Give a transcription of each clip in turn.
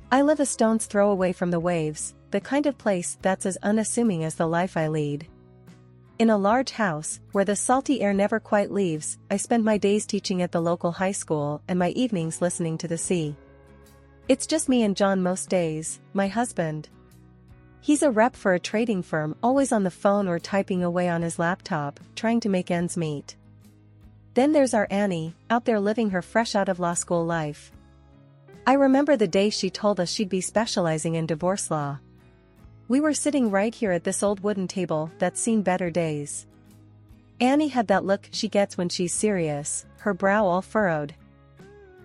I live a stone's throw away from the waves, the kind of place that's as unassuming as the life I lead. In a large house, where the salty air never quite leaves, I spend my days teaching at the local high school and my evenings listening to the sea. It's just me and John most days, my husband. He's a rep for a trading firm, always on the phone or typing away on his laptop, trying to make ends meet. Then there's our Annie, out there living her fresh out of law school life. I remember the day she told us she'd be specializing in divorce law. We were sitting right here at this old wooden table that's seen better days. Annie had that look she gets when she's serious, her brow all furrowed.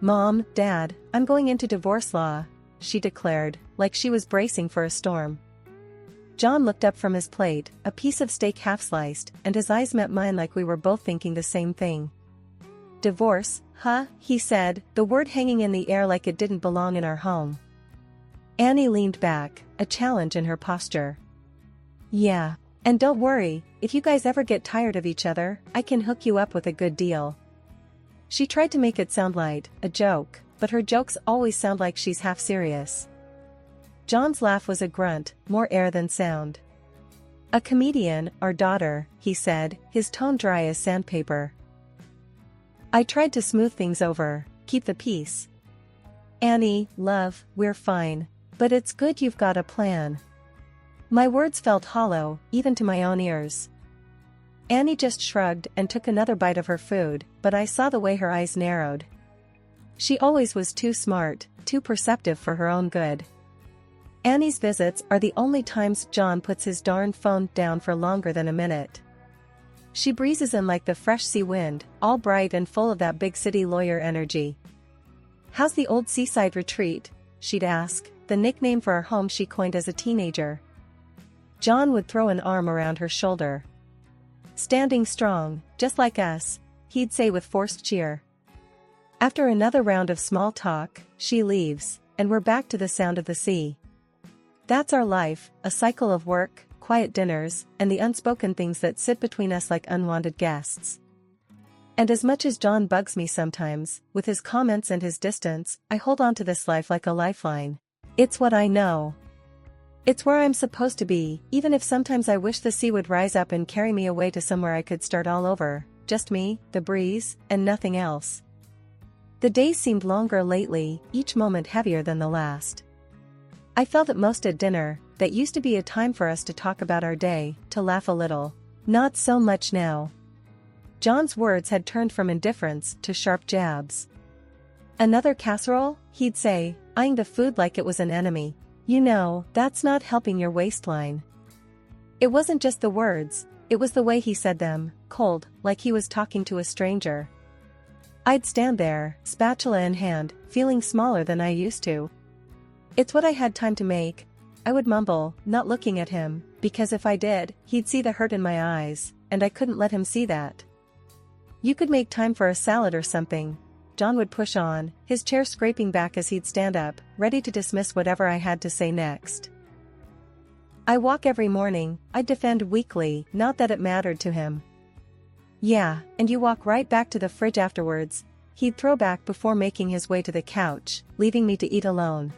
"Mom, Dad, I'm going into divorce law," she declared, like she was bracing for a storm. John looked up from his plate, a piece of steak half-sliced, and his eyes met mine like we were both thinking the same thing. "Divorce, huh?" he said, the word hanging in the air like it didn't belong in our home. Annie leaned back, a challenge in her posture. "Yeah. And don't worry, if you guys ever get tired of each other, I can hook you up with a good deal." She tried to make it sound light, a joke, but her jokes always sound like she's half serious. John's laugh was a grunt, more air than sound. "A comedian, our daughter," he said, his tone dry as sandpaper. I tried to smooth things over, keep the peace. "Annie, love, we're fine. But it's good you've got a plan." My words felt hollow, even to my own ears. Annie just shrugged and took another bite of her food, but I saw the way her eyes narrowed. She always was too smart, too perceptive for her own good. Annie's visits are the only times John puts his darn phone down for longer than a minute. She breezes in like the fresh sea wind, all bright and full of that big city lawyer energy. "How's the old seaside retreat?" she'd ask, the nickname for our home she coined as a teenager. John would throw an arm around her shoulder. "Standing strong, just like us," he'd say with forced cheer. After another round of small talk, she leaves, and we're back to the sound of the sea. That's our life, a cycle of work, quiet dinners, and the unspoken things that sit between us like unwanted guests. And as much as John bugs me sometimes, with his comments and his distance, I hold on to this life like a lifeline. It's what I know. It's where I'm supposed to be, even if sometimes I wish the sea would rise up and carry me away to somewhere I could start all over, just me, the breeze, and nothing else. The days seemed longer lately, each moment heavier than the last. I felt it most at dinner. That used to be a time for us to talk about our day, to laugh a little. Not so much now. John's words had turned from indifference to sharp jabs. "Another casserole?" he'd say, eyeing the food like it was an enemy. "You know, that's not helping your waistline." It wasn't just the words, it was the way he said them, cold, like he was talking to a stranger. I'd stand there, spatula in hand, feeling smaller than I used to. "It's what I had time to make," I would mumble, not looking at him, because if I did, he'd see the hurt in my eyes, and I couldn't let him see that. "You could make time for a salad or something," John would push on, his chair scraping back as he'd stand up, ready to dismiss whatever I had to say next. "I walk every morning," I'd defend weakly, not that it mattered to him. "Yeah, and you walk right back to the fridge afterwards," he'd throw back before making his way to the couch, leaving me to eat alone.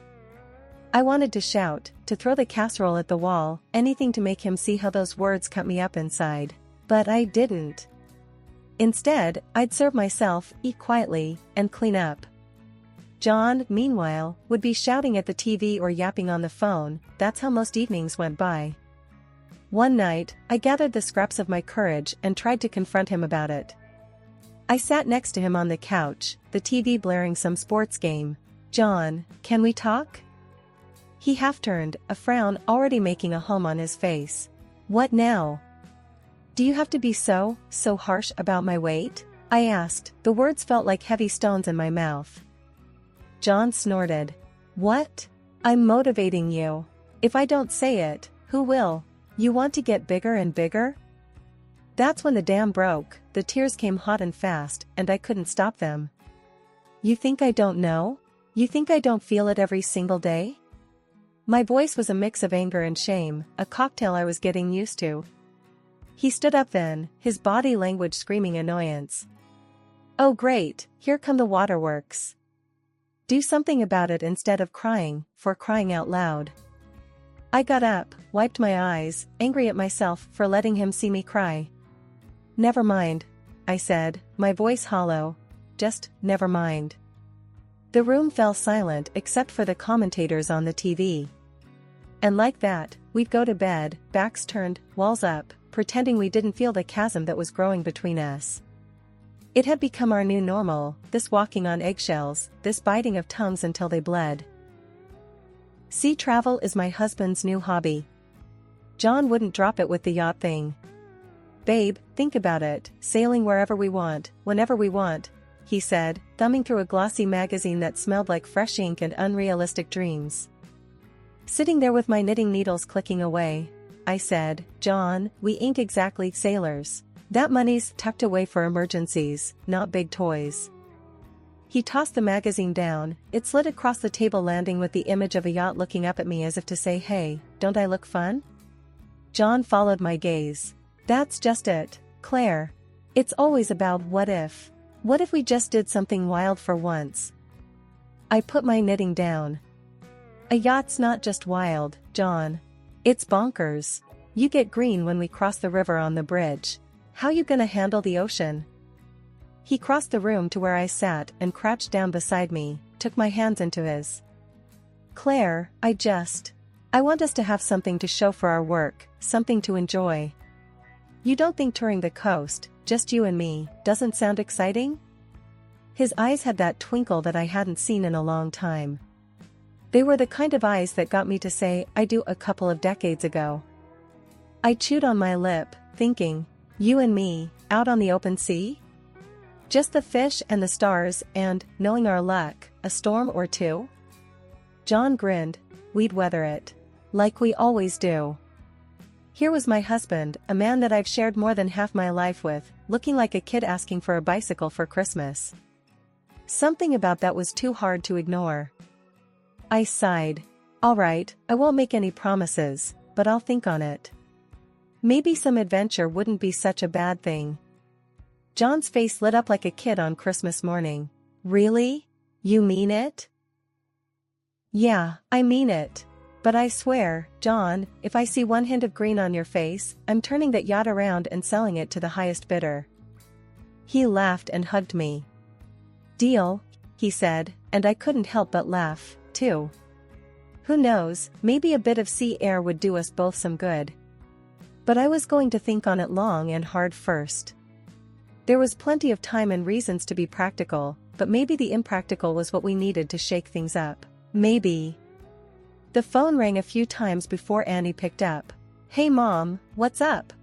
I wanted to shout, to throw the casserole at the wall, anything to make him see how those words cut me up inside. But I didn't. Instead, I'd serve myself, eat quietly, and clean up. John, meanwhile, would be shouting at the TV or yapping on the phone. That's how most evenings went by. One night, I gathered the scraps of my courage and tried to confront him about it. I sat next to him on the couch, the TV blaring some sports game. "John, can we talk?" He half-turned, a frown already making a home on his face. "What now? Do you have to be so harsh about my weight?" I asked. The words felt like heavy stones in my mouth. John snorted. "What? I'm motivating you. If I don't say it, who will? You want to get bigger and bigger?" That's when the dam broke. The tears came hot and fast, and I couldn't stop them. "You think I don't know? You think I don't feel it every single day?" My voice was a mix of anger and shame, a cocktail I was getting used to. He stood up then, his body language screaming annoyance. "Oh great, here come the waterworks." Do something about it instead of crying, for crying out loud. I got up, wiped my eyes, angry at myself for letting him see me cry. Never mind, I said, my voice hollow. Just, never mind. The room fell silent except for the commentators on the TV. And like that, we'd go to bed, backs turned, walls up, pretending we didn't feel the chasm that was growing between us. It had become our new normal, this walking on eggshells, this biting of tongues until they bled. Sea travel is my husband's new hobby. John wouldn't drop it with the yacht thing. Babe, think about it, sailing wherever we want, whenever we want, he said, thumbing through a glossy magazine that smelled like fresh ink and unrealistic dreams. Sitting there with my knitting needles clicking away, I said, John, we ain't exactly sailors. That money's tucked away for emergencies, not big toys. He tossed the magazine down, it slid across the table landing with the image of a yacht looking up at me as if to say, hey, don't I look fun? John followed my gaze. That's just it, Claire. It's always about what if. What if we just did something wild for once? I put my knitting down. A yacht's not just wild, John. It's bonkers. You get green when we cross the river on the bridge. How you gonna handle the ocean? He crossed the room to where I sat and crouched down beside me, took my hands into his. Claire, I want us to have something to show for our work, something to enjoy. You don't think touring the coast, just you and me, doesn't sound exciting? His eyes had that twinkle that I hadn't seen in a long time. They were the kind of eyes that got me to say I do a couple of decades ago. I chewed on my lip, thinking, you and me, out on the open sea? Just the fish and the stars and, knowing our luck, a storm or two? John grinned, we'd weather it. Like we always do. Here was my husband, a man that I've shared more than half my life with, looking like a kid asking for a bicycle for Christmas. Something about that was too hard to ignore. I sighed. All right, I won't make any promises, but I'll think on it. Maybe some adventure wouldn't be such a bad thing. John's face lit up like a kid on Christmas morning. Really? You mean it? Yeah, I mean it. But I swear, John, if I see one hint of green on your face, I'm turning that yacht around and selling it to the highest bidder. He laughed and hugged me. Deal, he said, and I couldn't help but laugh, too. Who knows, maybe a bit of sea air would do us both some good. But I was going to think on it long and hard first. There was plenty of time and reasons to be practical, but maybe the impractical was what we needed to shake things up. Maybe. The phone rang a few times before Annie picked up. Hey Mom, what's up?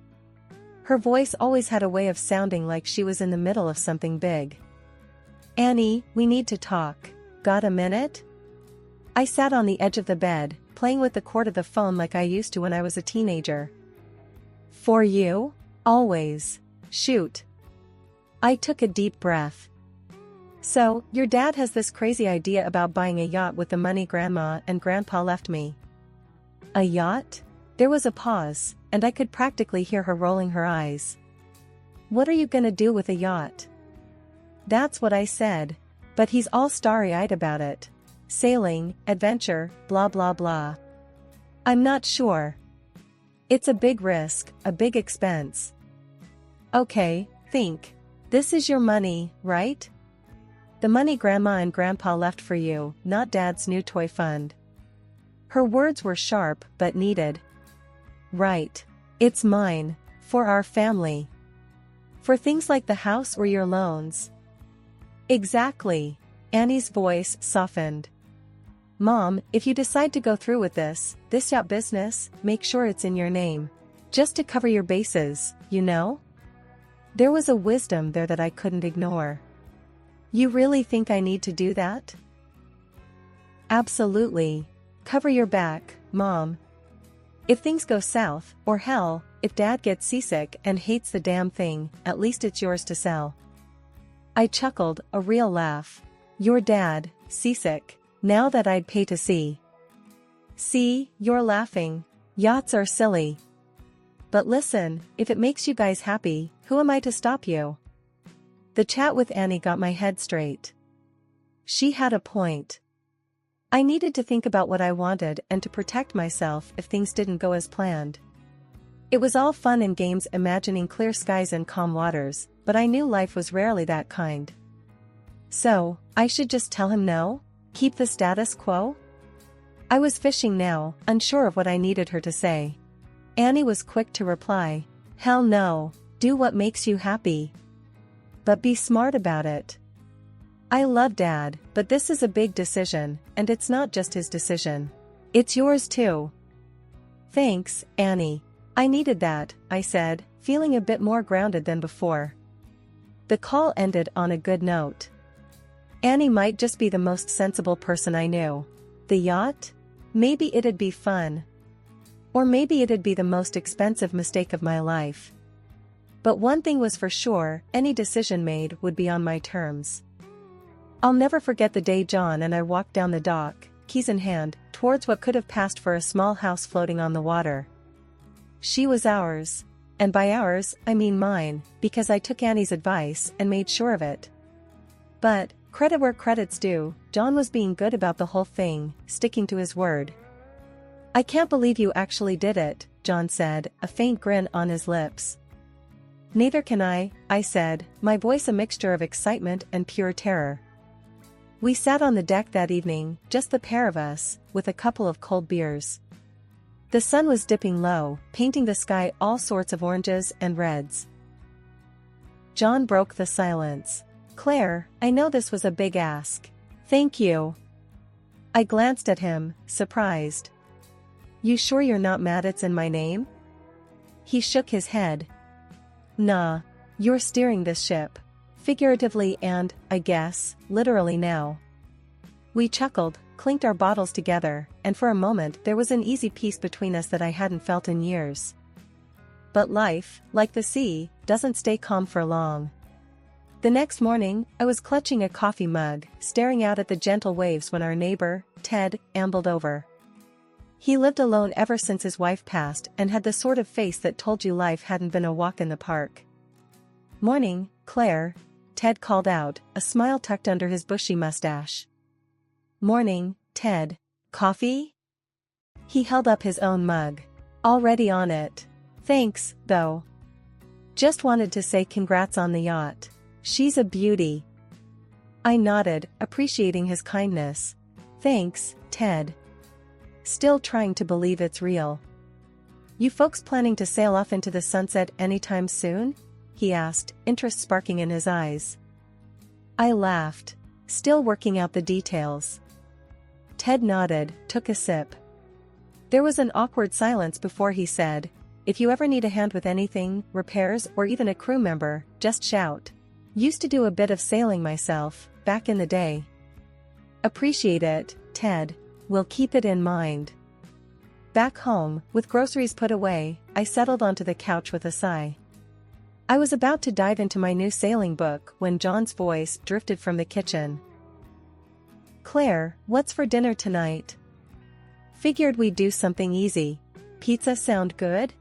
Her voice always had a way of sounding like she was in the middle of something big. Annie, we need to talk. Got a minute? I sat on the edge of the bed, playing with the cord of the phone like I used to when I was a teenager. For you? Always. Shoot. I took a deep breath. So, your dad has this crazy idea about buying a yacht with the money Grandma and Grandpa left me. A yacht? There was a pause, and I could practically hear her rolling her eyes. What are you gonna do with a yacht? That's what I said. But he's all starry-eyed about it. Sailing, adventure, blah blah blah. I'm not sure. It's a big risk, a big expense. Okay, think. This is your money, right? The money Grandma and Grandpa left for you, not Dad's new toy fund. Her words were sharp but needed. Right. It's mine, for our family. For things like the house or your loans. Exactly. Annie's voice softened. Mom, if you decide to go through with this yacht business, make sure it's in your name. Just to cover your bases, you know? There was a wisdom there that I couldn't ignore. You really think I need to do that? Absolutely. Cover your back, Mom. If things go south, or hell, if Dad gets seasick and hates the damn thing, at least it's yours to sell. I chuckled, a real laugh. Your dad, seasick. Now that I'd pay to see. See, you're laughing. Yachts are silly. But listen, if it makes you guys happy, who am I to stop you? The chat with Annie got my head straight. She had a point. I needed to think about what I wanted and to protect myself if things didn't go as planned. It was all fun and games imagining clear skies and calm waters, but I knew life was rarely that kind. So, I should just tell him no? Keep the status quo? I was fishing now, unsure of what I needed her to say. Annie was quick to reply, "Hell no, do what makes you happy. But be smart about it." I love Dad, but this is a big decision, and it's not just his decision. It's yours too. Thanks, Annie. I needed that, I said, feeling a bit more grounded than before. The call ended on a good note. Annie might just be the most sensible person I knew. The yacht? Maybe it'd be fun. Or maybe it'd be the most expensive mistake of my life. But one thing was for sure, any decision made would be on my terms. I'll never forget the day John and I walked down the dock, keys in hand, towards what could have passed for a small house floating on the water. She was ours. And by ours, I mean mine, because I took Annie's advice and made sure of it. But, credit where credit's due, John was being good about the whole thing, sticking to his word. "I can't believe you actually did it," John said, a faint grin on his lips. "Neither can I said, my voice a mixture of excitement and pure terror. We sat on the deck that evening, just the pair of us, with a couple of cold beers. The sun was dipping low, painting the sky all sorts of oranges and reds. John broke the silence. "Claire, I know this was a big ask. Thank you." I glanced at him, surprised. "You sure you're not mad it's in my name?" He shook his head. "Nah, you're steering this ship. Figuratively and, I guess, literally now." We chuckled, clinked our bottles together, and for a moment there was an easy peace between us that I hadn't felt in years. But life, like the sea, doesn't stay calm for long. The next morning, I was clutching a coffee mug, staring out at the gentle waves when our neighbor, Ted, ambled over. He lived alone ever since his wife passed and had the sort of face that told you life hadn't been a walk in the park. "Morning, Claire," Ted called out, a smile tucked under his bushy mustache. "Morning, Ted. Coffee?" He held up his own mug. "Already on it. Thanks, though. Just wanted to say congrats on the yacht. She's a beauty." I nodded, appreciating his kindness. "Thanks, Ted." Still trying to believe it's real. "You folks planning to sail off into the sunset anytime soon?" he asked, interest sparking in his eyes. I laughed. "Still working out the details." Ted nodded, took a sip. There was an awkward silence before he said, "If you ever need a hand with anything, repairs or even a crew member, just shout. Used to do a bit of sailing myself, back in the day." "Appreciate it, Ted. We'll keep it in mind." Back home, with groceries put away, I settled onto the couch with a sigh. I was about to dive into my new sailing book when John's voice drifted from the kitchen. "Claire, what's for dinner tonight?" "Figured we'd do something easy. Pizza sound good?"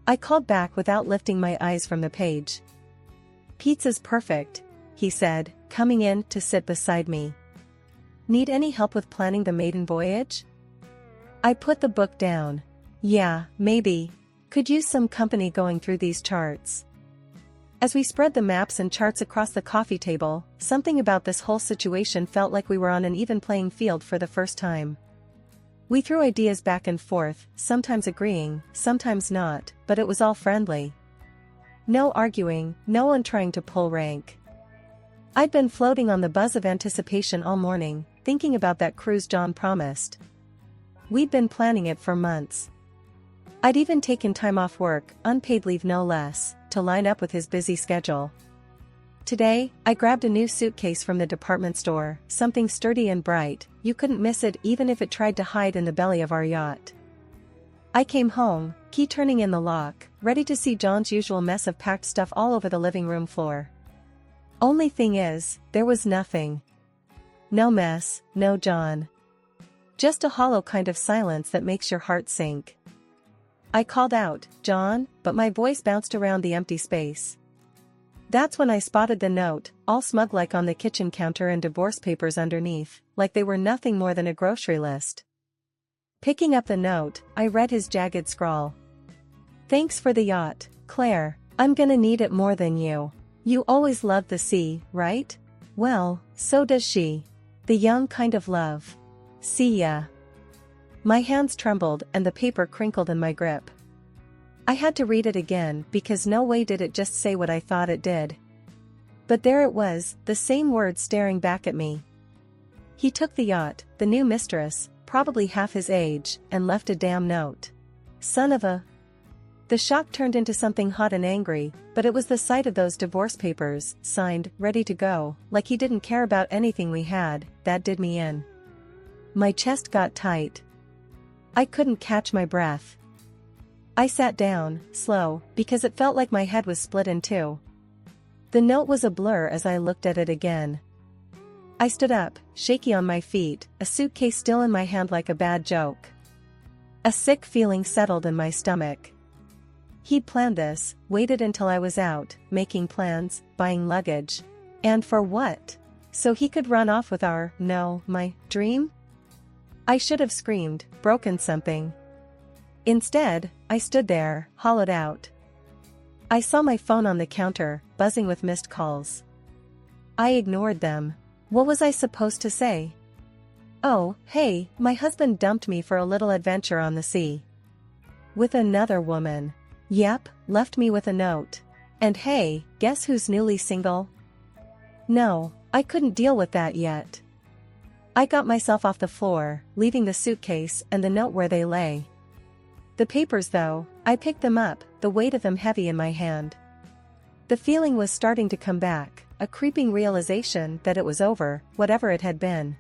I called back without lifting my eyes from the page. "Pizza's perfect," he said, coming in to sit beside me. "Need any help with planning the maiden voyage?" I put the book down. "Yeah, maybe. Could use some company going through these charts." As we spread the maps and charts across the coffee table, something about this whole situation felt like we were on an even playing field for the first time. We threw ideas back and forth, sometimes agreeing, sometimes not, but it was all friendly. No arguing, no one trying to pull rank. I'd been floating on the buzz of anticipation all morning, thinking about that cruise John promised. We'd been planning it for months. I'd even taken time off work, unpaid leave no less, to line up with his busy schedule. Today, I grabbed a new suitcase from the department store, something sturdy and bright. You couldn't miss it even if it tried to hide in the belly of our yacht. I came home, key turning in the lock, ready to see John's usual mess of packed stuff all over the living room floor. Only thing is, there was nothing. No mess, no John. Just a hollow kind of silence that makes your heart sink. I called out, "John," but my voice bounced around the empty space. That's when I spotted the note, all smug like on the kitchen counter and divorce papers underneath, like they were nothing more than a grocery list. Picking up the note, I read his jagged scrawl. "Thanks for the yacht, Claire. I'm gonna need it more than you. You always loved the sea, right? Well, so does she. The young kind of love. See ya." My hands trembled and the paper crinkled in my grip. I had to read it again because no way did it just say what I thought it did. But there it was, the same words staring back at me. He took the yacht, the new mistress, probably half his age, and left a damn note. Son of a... The shock turned into something hot and angry, but it was the sight of those divorce papers, signed, ready to go, like he didn't care about anything we had, that did me in. My chest got tight. I couldn't catch my breath. I sat down, slow, because it felt like my head was split in two. The note was a blur as I looked at it again. I stood up, shaky on my feet, a suitcase still in my hand like a bad joke. A sick feeling settled in my stomach. He'd planned this, waited until I was out, making plans, buying luggage. And for what? So he could run off with my dream? I should have screamed, broken something. Instead, I stood there, hollowed out. I saw my phone on the counter, buzzing with missed calls. I ignored them. What was I supposed to say? Oh, hey, my husband dumped me for a little adventure on the sea. With another woman. Yep, left me with a note. And hey, guess who's newly single? No, I couldn't deal with that yet. I got myself off the floor, leaving the suitcase and the note where they lay. The papers though, I picked them up, the weight of them heavy in my hand. The feeling was starting to come back, a creeping realization that it was over, whatever it had been.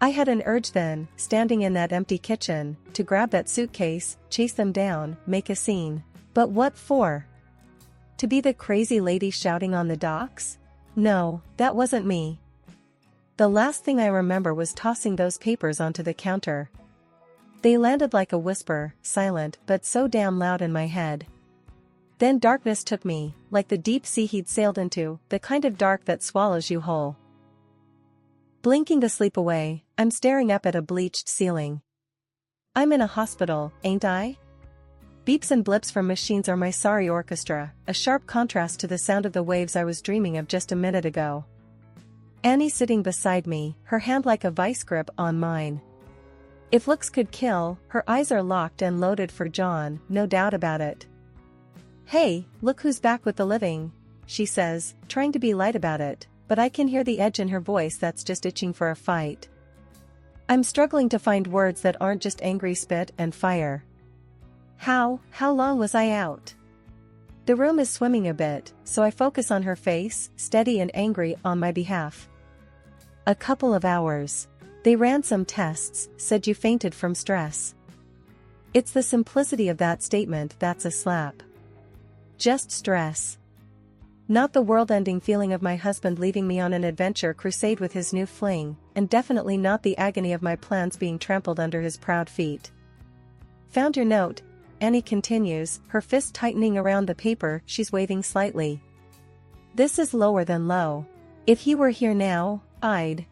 I had an urge then, standing in that empty kitchen, to grab that suitcase, chase them down, make a scene. But what for? To be the crazy lady shouting on the docks? No, that wasn't me. The last thing I remember was tossing those papers onto the counter. They landed like a whisper, silent but so damn loud in my head. Then darkness took me, like the deep sea he'd sailed into, the kind of dark that swallows you whole. Blinking to sleep away, I'm staring up at a bleached ceiling. I'm in a hospital, ain't I? Beeps and blips from machines are my sorry orchestra, a sharp contrast to the sound of the waves I was dreaming of just a minute ago. Annie's sitting beside me, her hand like a vice grip on mine. If looks could kill, her eyes are locked and loaded for John, no doubt about it. Hey, look who's back with the living, she says, trying to be light about it, but I can hear the edge in her voice that's just itching for a fight. I'm struggling to find words that aren't just angry spit and fire. How long was I out? The room is swimming a bit, so I focus on her face, steady and angry on my behalf. A couple of hours. They ran some tests, said you fainted from stress. It's the simplicity of that statement that's a slap. Just stress. Not the world-ending feeling of my husband leaving me on an adventure crusade with his new fling, and definitely not the agony of my plans being trampled under his proud feet. Found your note, Annie continues, her fist tightening around the paper she's waving slightly. This is lower than low. If he were here now, I'd...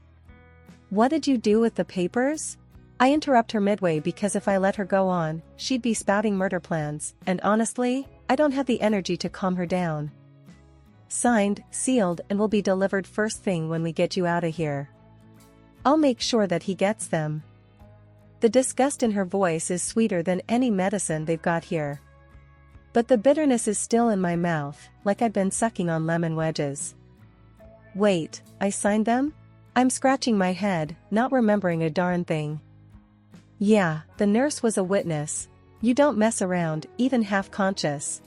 What did you do with the papers? I interrupt her midway because if I let her go on, she'd be spouting murder plans, and honestly, I don't have the energy to calm her down. Signed, sealed and will be delivered first thing when we get you out of here. I'll make sure that he gets them. The disgust in her voice is sweeter than any medicine they've got here. But the bitterness is still in my mouth, like I've been sucking on lemon wedges. Wait, I signed them? I'm scratching my head, not remembering a darn thing. Yeah, the nurse was a witness. You don't mess around, even half-conscious.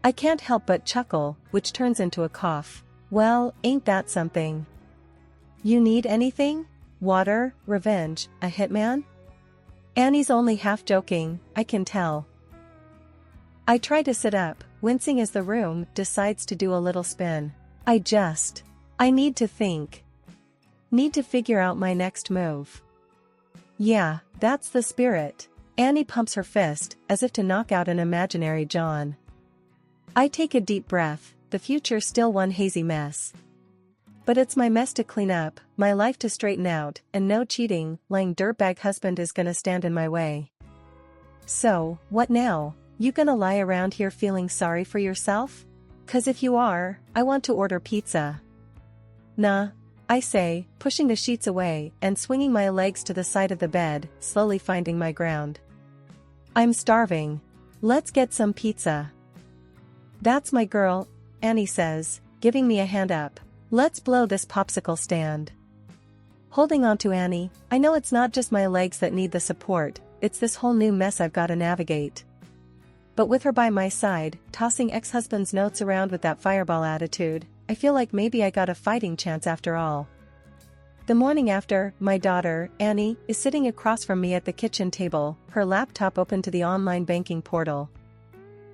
I can't help but chuckle, which turns into a cough. Well, ain't that something? You need anything? Water, revenge, a hitman? Annie's only half joking, I can tell. I try to sit up, wincing as the room decides to do a little spin. I need to think. Need to figure out my next move. Yeah, that's the spirit. Annie pumps her fist, as if to knock out an imaginary John. I take a deep breath, the future still one hazy mess. But it's my mess to clean up, my life to straighten out, and no cheating, lying dirtbag husband is gonna stand in my way. So, what now? You gonna lie around here feeling sorry for yourself? 'Cause if you are, I want to order pizza. Nah, I say, pushing the sheets away and swinging my legs to the side of the bed, slowly finding my ground. I'm starving. Let's get some pizza. That's my girl, Annie says, giving me a hand up. Let's blow this popsicle stand. Holding on to Annie, I know it's not just my legs that need the support, it's this whole new mess I've gotta navigate. But with her by my side, tossing ex-husband's notes around with that fireball attitude, I feel like maybe I got a fighting chance after all. The morning after, my daughter, Annie, is sitting across from me at the kitchen table, her laptop open to the online banking portal.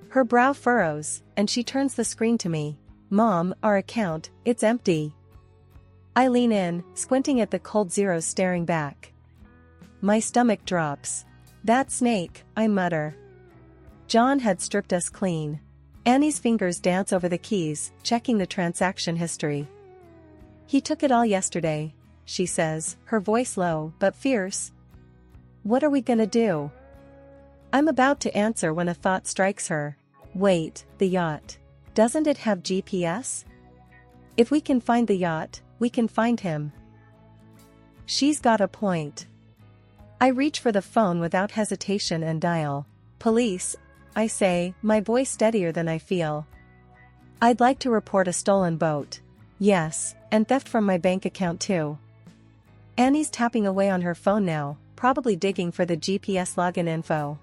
Her brow furrows, and she turns the screen to me. Mom, our account, it's empty. I lean in, squinting at the cold zeros staring back. My stomach drops. That snake, I mutter. John had stripped us clean. Annie's fingers dance over the keys, checking the transaction history. He took it all yesterday, she says, her voice low but fierce. What are we gonna do? I'm about to answer when a thought strikes her. Wait, the yacht. Doesn't it have GPS? If we can find the yacht, we can find him. She's got a point. I reach for the phone without hesitation and dial. Police, I say, my voice steadier than I feel. I'd like to report a stolen boat. Yes, and theft from my bank account too. Annie's tapping away on her phone now, probably digging for the GPS login info.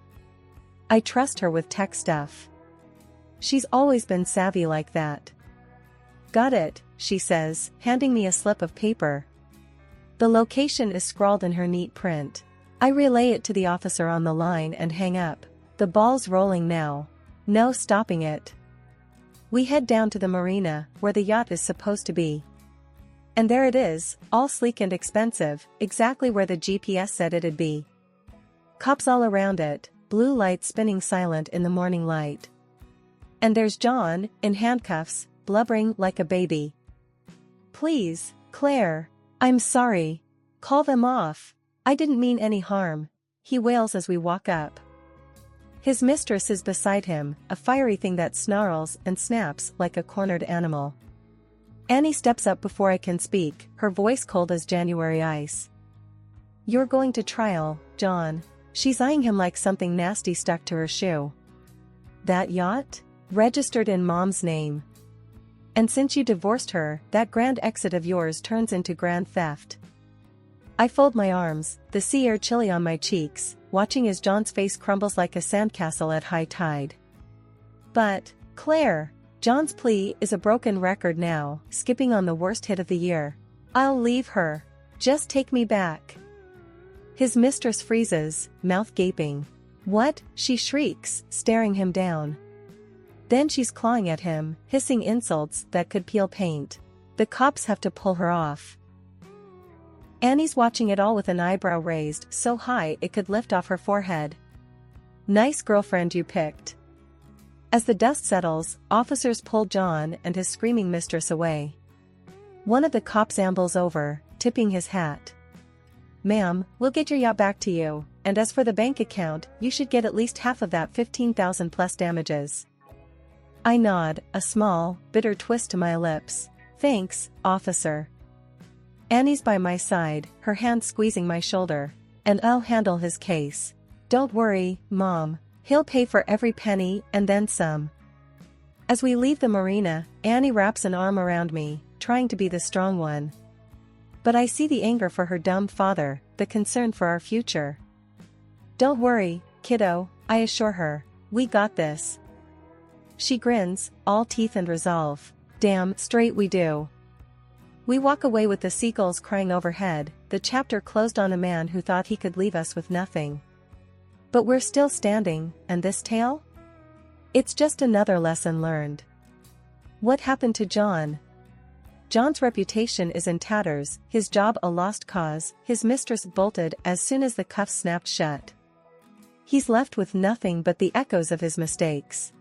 I trust her with tech stuff. She's always been savvy like that. Got it, she says, handing me a slip of paper. The location is scrawled in her neat print. I relay it to the officer on the line and hang up. The ball's rolling now. No stopping it. We head down to the marina, where the yacht is supposed to be. And there it is, all sleek and expensive, exactly where the GPS said it'd be. Cops all around it, blue lights spinning silent in the morning light. And there's John, in handcuffs, blubbering like a baby. Please, Claire. I'm sorry. Call them off. I didn't mean any harm. He wails as we walk up. His mistress is beside him, a fiery thing that snarls and snaps like a cornered animal. Annie steps up before I can speak, her voice cold as January ice. You're going to trial, John. She's eyeing him like something nasty stuck to her shoe. That yacht? Registered in Mom's name. And since you divorced her, that grand exit of yours turns into grand theft. I fold my arms, the sea air chilly on my cheeks, watching as John's face crumbles like a sandcastle at high tide. But, Claire, John's plea is a broken record now, skipping on the worst hit of the year. I'll leave her. Just take me back. His mistress freezes, mouth gaping. What? She shrieks, staring him down. Then she's clawing at him, hissing insults that could peel paint. The cops have to pull her off. Annie's watching it all with an eyebrow raised so high it could lift off her forehead. Nice girlfriend you picked. As the dust settles, officers pull John and his screaming mistress away. One of the cops ambles over, tipping his hat. Ma'am, we'll get your yacht back to you, and as for the bank account, you should get at least half of that 15,000 plus damages. I nod, a small, bitter twist to my lips. Thanks, officer. Annie's by my side, her hand squeezing my shoulder. And I'll handle his case. Don't worry, Mom. He'll pay for every penny and then some. As we leave the marina, Annie wraps an arm around me, trying to be the strong one. But I see the anger for her dumb father, the concern for our future. Don't worry, kiddo, I assure her. We got this. She grins, all teeth and resolve. Damn straight we do. We walk away with the seagulls crying overhead, the chapter closed on a man who thought he could leave us with nothing. But we're still standing, and this tale? It's just another lesson learned. What happened to John? John's reputation is in tatters, his job a lost cause, his mistress bolted as soon as the cuffs snapped shut. He's left with nothing but the echoes of his mistakes.